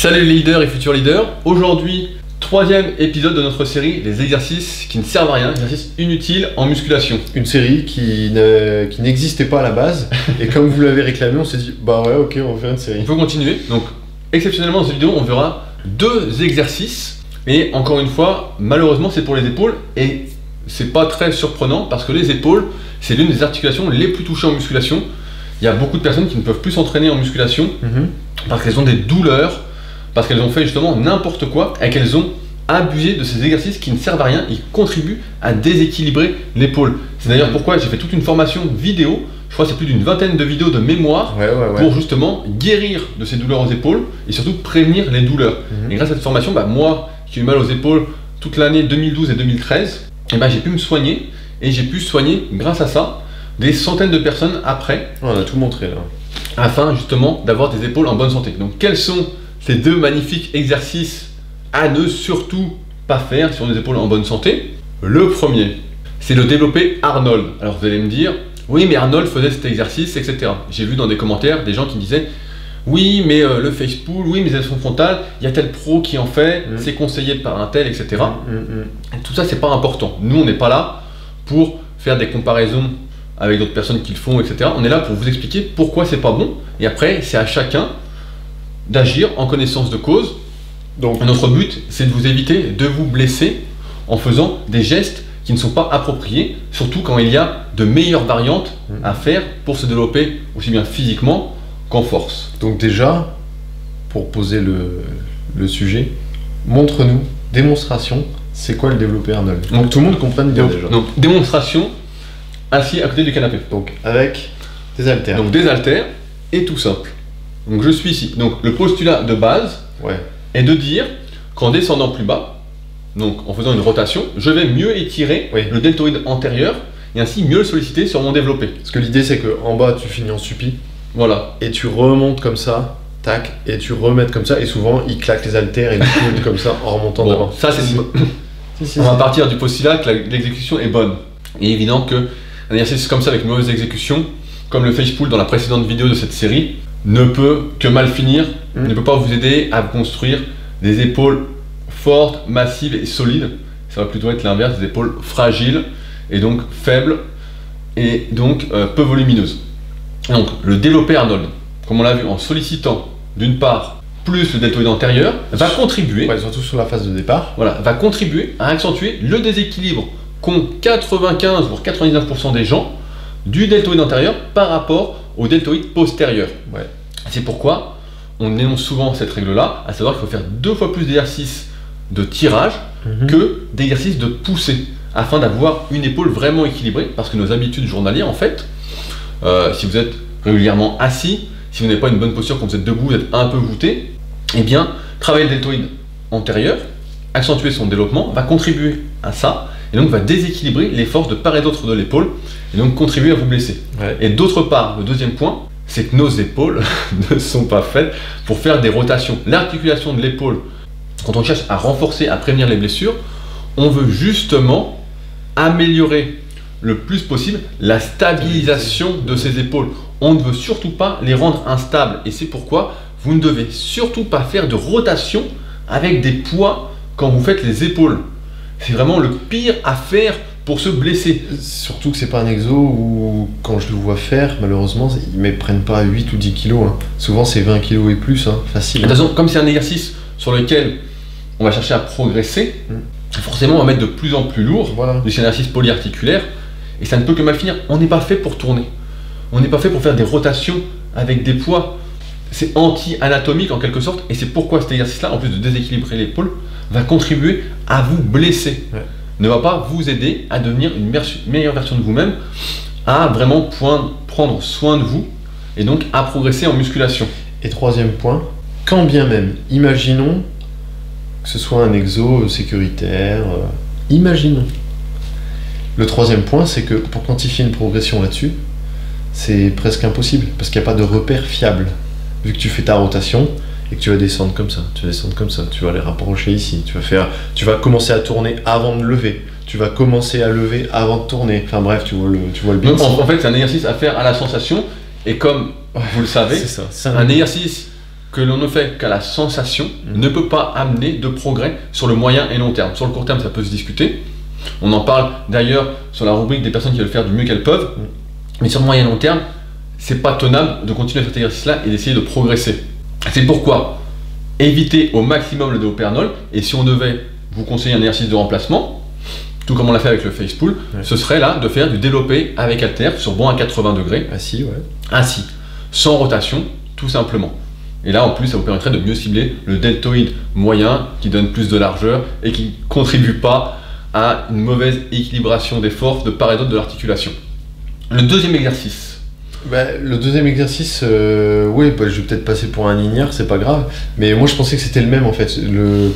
Salut les leaders et futurs leaders. Aujourd'hui, troisième épisode de notre série, les exercices qui ne servent à rien, exercices inutiles en musculation. Une série qui n'existait pas à la base, et comme vous l'avez réclamé, on s'est dit, bah ouais, ok, on va faire une série. On peut continuer. Donc, exceptionnellement dans cette vidéo, on verra deux exercices. Et encore une fois, malheureusement, c'est pour les épaules, et c'est pas très surprenant, parce que les épaules, c'est l'une des articulations les plus touchées en musculation. Il y a beaucoup de personnes qui ne peuvent plus s'entraîner en musculation, parce qu'elles ont des douleurs, parce qu'elles ont fait justement n'importe quoi et qu'elles ont abusé de ces exercices qui ne servent à rien et qui contribuent à déséquilibrer l'épaule. C'est d'ailleurs pourquoi j'ai fait toute une formation vidéo, je crois que c'est plus d'une vingtaine de vidéos de mémoire pour justement guérir de ces douleurs aux épaules et surtout prévenir les douleurs. Et grâce à cette formation, moi qui ai eu mal aux épaules toute l'année 2012 et 2013, j'ai pu me soigner et j'ai pu soigner grâce à ça des centaines de personnes après. On a tout montré là. Afin justement d'avoir des épaules en bonne santé. Donc quels sont ces deux magnifiques exercices à ne surtout pas faire sur des épaules en bonne santé? Le premier, c'est le développé Arnold. Alors vous allez me dire, oui mais Arnold faisait cet exercice, etc. J'ai vu dans des commentaires des gens qui disaient, oui mais le face pull, oui mais les élections frontales, il y a tel pro qui en fait, c'est conseillé par un tel, etc. Et tout ça c'est pas important. Nous on n'est pas là pour faire des comparaisons avec d'autres personnes qui le font, etc. On est là pour vous expliquer pourquoi c'est pas bon. Et après c'est à chacun d'agir en connaissance de cause. Donc notre but c'est de vous éviter de vous blesser en faisant des gestes qui ne sont pas appropriés, surtout quand il y a de meilleures variantes à faire pour se développer aussi bien physiquement qu'en force. Donc déjà, pour poser le sujet, montre-nous, démonstration, c'est quoi le développé Arnold? Donc tout le monde comprenne bien déjà. Donc démonstration, assis à côté du canapé. Donc avec des haltères. Donc des haltères et tout simple. Donc je suis ici. Donc le postulat de base est de dire qu'en descendant plus bas, donc en faisant une rotation, je vais mieux étirer le deltoïde antérieur et ainsi mieux le solliciter sur mon développé. Parce que l'idée c'est qu'en bas tu finis en suppi. Voilà. Et tu remontes comme ça, tac, et tu remets comme ça, et souvent il claque les haltères et il tourne comme ça en remontant d'avant. Ça c'est on va partir du postulat que l'exécution est bonne. Il est évident qu'un exercice comme ça avec une mauvaise exécution, comme le face pull dans la précédente vidéo de cette série, ne peut que mal finir, ne peut pas vous aider à construire des épaules fortes, massives et solides. Ça va plutôt être l'inverse, des épaules fragiles et donc faibles et donc peu volumineuses. Donc le développé Arnold, comme on l'a vu en sollicitant d'une part plus le deltoïde antérieur, va contribuer, surtout sur la phase de départ, va contribuer à accentuer le déséquilibre qu'ont 95 voire 99% des gens du deltoïde antérieur par rapport au deltoïde postérieur. C'est pourquoi on énonce souvent cette règle-là, à savoir qu'il faut faire 2 fois plus d'exercices de tirage que d'exercices de poussée, afin d'avoir une épaule vraiment équilibrée, parce que nos habitudes journalières, en fait, si vous êtes régulièrement assis, si vous n'avez pas une bonne posture quand vous êtes debout, vous êtes un peu voûté, eh bien, travailler le deltoïde antérieur, accentuer son développement, va contribuer à ça, et donc va déséquilibrer les forces de part et d'autre de l'épaule, et donc contribuer à vous blesser. Et d'autre part, le deuxième point, c'est que nos épaules ne sont pas faites pour faire des rotations. L'articulation de l'épaule, quand on cherche à renforcer, à prévenir les blessures, on veut justement améliorer le plus possible la stabilisation de ces épaules. On ne veut surtout pas les rendre instables, et c'est pourquoi vous ne devez surtout pas faire de rotation avec des poids quand vous faites les épaules. C'est vraiment le pire à faire pour se blesser. Surtout que c'est pas un exo où, quand je le vois faire, malheureusement, ils ne prennent pas 8 ou 10 kilos. Souvent c'est 20 kilos et plus, facile. De toute façon, comme c'est un exercice sur lequel on va chercher à progresser, forcément on va mettre de plus en plus lourd, des exercices polyarticulaires, et ça ne peut que mal finir. On n'est pas fait pour tourner. On n'est pas fait pour faire des rotations avec des poids. C'est anti-anatomique en quelque sorte, et c'est pourquoi cet exercice-là, en plus de déséquilibrer l'épaule, va contribuer à vous blesser. Ne va pas vous aider à devenir une meilleure version de vous-même, à vraiment prendre soin de vous, et donc à progresser en musculation. Et troisième point, quand bien même, imaginons que ce soit un exo sécuritaire, imaginons. Le troisième point, c'est que pour quantifier une progression là-dessus, c'est presque impossible, parce qu'il n'y a pas de repère fiable. Vu que tu fais ta rotation, et que tu vas descendre comme ça, tu vas aller rapprocher ici, tu vas commencer à tourner avant de lever, tu vas commencer à lever avant de tourner, enfin bref, tu vois le but. En fait, c'est un exercice à faire à la sensation, et comme vous le savez, un exercice que l'on ne fait qu'à la sensation ne peut pas amener de progrès sur le moyen et long terme. Sur le court terme, ça peut se discuter. On en parle d'ailleurs sur la rubrique des personnes qui veulent faire du mieux qu'elles peuvent. Mais sur le moyen et long terme, c'est pas tenable de continuer cet exercice-là et d'essayer de progresser. C'est pourquoi éviter au maximum le déopéranol. Et si on devait vous conseiller un exercice de remplacement, tout comme on l'a fait avec le face pull, ce serait là de faire du développé avec haltère sur banc à 80 degrés. Assis, ouais. Assis, sans rotation, tout simplement. Et là, en plus, ça vous permettrait de mieux cibler le deltoïde moyen qui donne plus de largeur et qui ne contribue pas à une mauvaise équilibration des forces de part et d'autre de l'articulation. Le deuxième exercice. Le deuxième exercice, oui, je vais peut-être passer pour un ignare, c'est pas grave. Mais moi, je pensais que c'était le même en fait.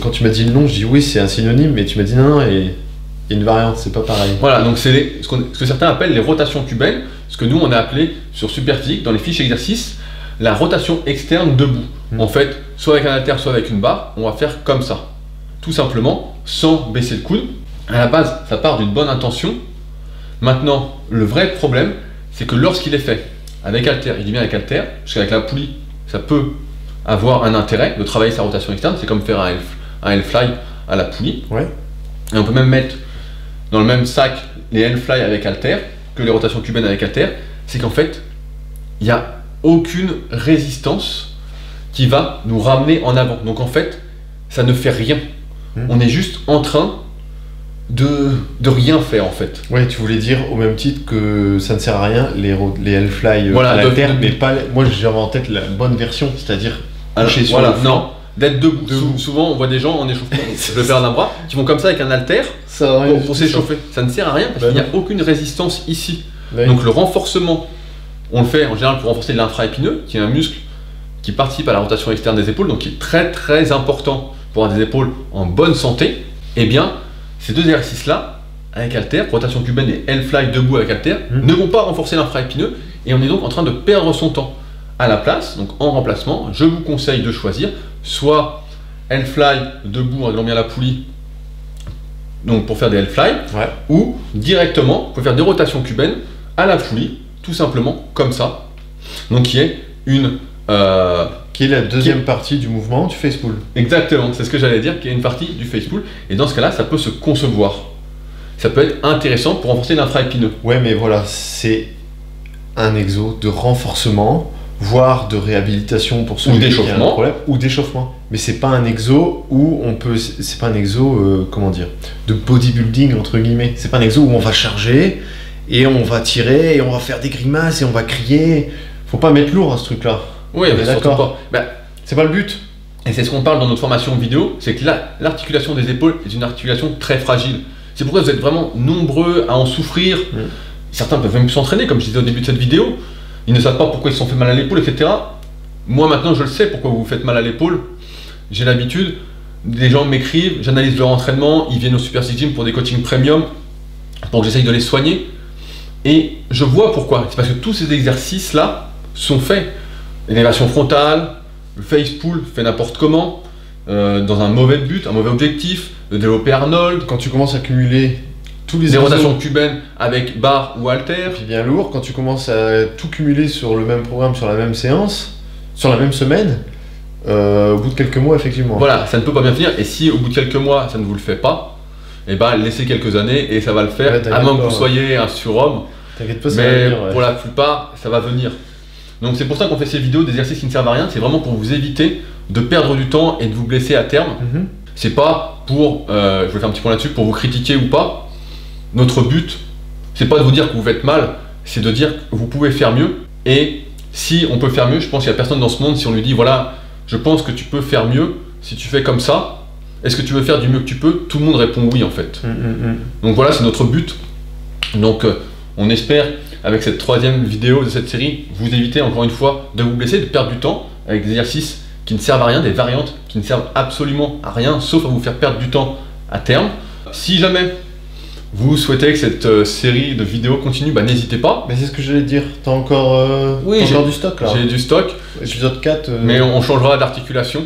Quand tu m'as dit le nom, je dis oui, c'est un synonyme, mais tu m'as dit non, et il y a une variante, c'est pas pareil. Voilà, donc c'est ce que certains appellent les rotations cubaines, ce que nous on a appelé sur Superphysique dans les fiches exercices la rotation externe debout. En fait, soit avec un haltère, soit avec une barre, on va faire comme ça, tout simplement, sans baisser le coude. À la base, ça part d'une bonne intention. Maintenant, le vrai problème, c'est que lorsqu'il est fait avec haltère, il dit bien avec haltère, parce qu'avec la poulie, ça peut avoir un intérêt de travailler sa rotation externe, c'est comme faire un L-fly à la poulie. Ouais. Et on peut même mettre dans le même sac les L-fly avec haltère que les rotations cubaines avec haltère, c'est qu'en fait, il n'y a aucune résistance qui va nous ramener en avant. Donc en fait, ça ne fait rien. On est juste en train de rien faire en fait. Ouais, tu voulais dire au même titre que ça ne sert à rien les L-fly voilà, à la terre, mais pas. Moi j'avais en tête la bonne version, c'est-à-dire coucher sur le flanc. Non, d'être debout. Souvent on voit des gens en échauffement, je le fais d'un bras, qui vont comme ça avec un haltère pour s'échauffer. Ça ne sert à rien parce qu'il n'y a aucune résistance ici. Donc le renforcement, on le fait en général pour renforcer l'infraépineux, qui est un muscle qui participe à la rotation externe des épaules, donc qui est très très important pour avoir des épaules en bonne santé. Et bien, ces deux exercices-là, avec haltère, rotation cubaine et L-fly debout avec haltère, ne vont pas renforcer l'infraépineux et on est donc en train de perdre son temps. À la place, donc en remplacement, je vous conseille de choisir soit L-fly debout en allant bien la poulie, donc pour faire des L-fly, ou directement, vous pouvez faire des rotations cubaines à la poulie, tout simplement comme ça. Donc qui est une... qui est la deuxième partie du mouvement du face pull. Exactement, c'est ce que j'allais dire, qui est une partie du face pull. Et dans ce cas-là, ça peut se concevoir. Ça peut être intéressant pour renforcer l'infraépineux. Ouais, mais voilà, c'est un exo de renforcement, voire de réhabilitation pour ceux qui ont un problème, ou d'échauffement. Mais c'est pas un exo où on peut, c'est pas un exo, comment dire, de bodybuilding entre guillemets. C'est pas un exo où on va charger et on va tirer et on va faire des grimaces et on va crier. Faut pas mettre lourd à ce truc-là. Oui, mais surtout pas. C'est pas le but. Et c'est ce qu'on parle dans notre formation vidéo, c'est que l'articulation des épaules est une articulation très fragile. C'est pourquoi vous êtes vraiment nombreux à en souffrir. Certains peuvent même s'entraîner, comme je disais au début de cette vidéo. Ils ne savent pas pourquoi ils se sont fait mal à l'épaule, etc. Moi maintenant je le sais pourquoi vous vous faites mal à l'épaule. J'ai l'habitude, des gens m'écrivent, j'analyse leur entraînement, ils viennent au Superphysique Gym pour des coachings premium, pour que j'essaye de les soigner. Et je vois pourquoi. C'est parce que tous ces exercices-là sont faits. L'élévation frontale, le face pull fait n'importe comment, dans un mauvais but, un mauvais objectif, le développé Arnold. Quand tu commences à cumuler tous les rotations cubaines avec barre ou haltère. Puis bien lourd, quand tu commences à tout cumuler sur le même programme, sur la même séance, sur la même semaine, au bout de quelques mois, effectivement. Voilà, ça ne peut pas bien finir. Et si au bout de quelques mois, ça ne vous le fait pas, et ben laissez quelques années et ça va le faire. Ouais, à moins que vous soyez un surhomme. T'inquiète pas, ça va venir. Pour la plupart, ça va venir. Donc c'est pour ça qu'on fait ces vidéos d'exercices qui ne servent à rien. C'est vraiment pour vous éviter de perdre du temps et de vous blesser à terme. C'est pas pour, je vais faire un petit point là-dessus, pour vous critiquer ou pas. Notre but, c'est pas de vous dire que vous faites mal, c'est de dire que vous pouvez faire mieux. Et si on peut faire mieux, je pense qu'il n'y a personne dans ce monde, si on lui dit voilà, je pense que tu peux faire mieux, si tu fais comme ça, est-ce que tu veux faire du mieux que tu peux? Tout le monde répond oui en fait. Donc voilà, c'est notre but. Donc on espère, avec cette troisième vidéo de cette série, vous éviter encore une fois de vous blesser, de perdre du temps avec des exercices qui ne servent à rien, des variantes qui ne servent absolument à rien, sauf à vous faire perdre du temps à terme. Si jamais vous souhaitez que cette série de vidéos continue, n'hésitez pas. Mais c'est ce que j'allais dire, t'as encore, du stock là. J'ai du stock. Épisode 4. Mais on changera d'articulation.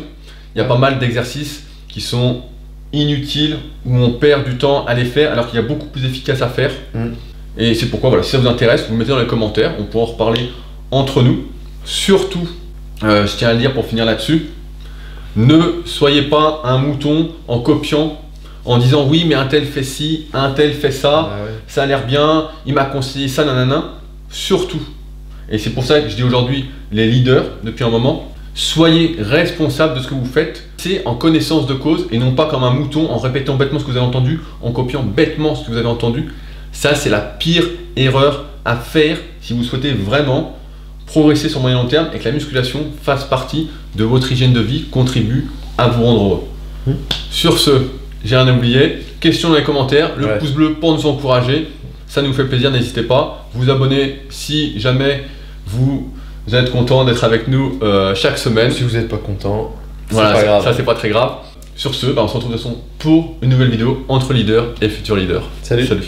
Il y a pas mal d'exercices qui sont inutiles, où on perd du temps à les faire, alors qu'il y a beaucoup plus efficace à faire. Et c'est pourquoi, voilà, si ça vous intéresse, vous me mettez dans les commentaires, on pourra en reparler entre nous. Surtout, je tiens à le dire pour finir là-dessus, ne soyez pas un mouton en copiant, en disant oui mais un tel fait ci, un tel fait ça, ça a l'air bien, il m'a conseillé ça, nanana. Surtout, et c'est pour ça que je dis aujourd'hui les leaders depuis un moment, soyez responsables de ce que vous faites, c'est en connaissance de cause et non pas comme un mouton en répétant bêtement ce que vous avez entendu, en copiant bêtement ce que vous avez entendu. Ça c'est la pire erreur à faire si vous souhaitez vraiment progresser sur moyen long terme et que la musculation fasse partie de votre hygiène de vie, contribue à vous rendre heureux. Sur ce, j'ai rien oublié, questions dans les commentaires, le pouce bleu pour nous encourager, ça nous fait plaisir, n'hésitez pas, vous abonner si jamais vous êtes content d'être avec nous chaque semaine. Si vous n'êtes pas content, voilà, pas grave. Ça c'est pas très grave. Sur ce, on se retrouve de toute façon pour une nouvelle vidéo entre leaders et futurs leaders. Salut. Salut.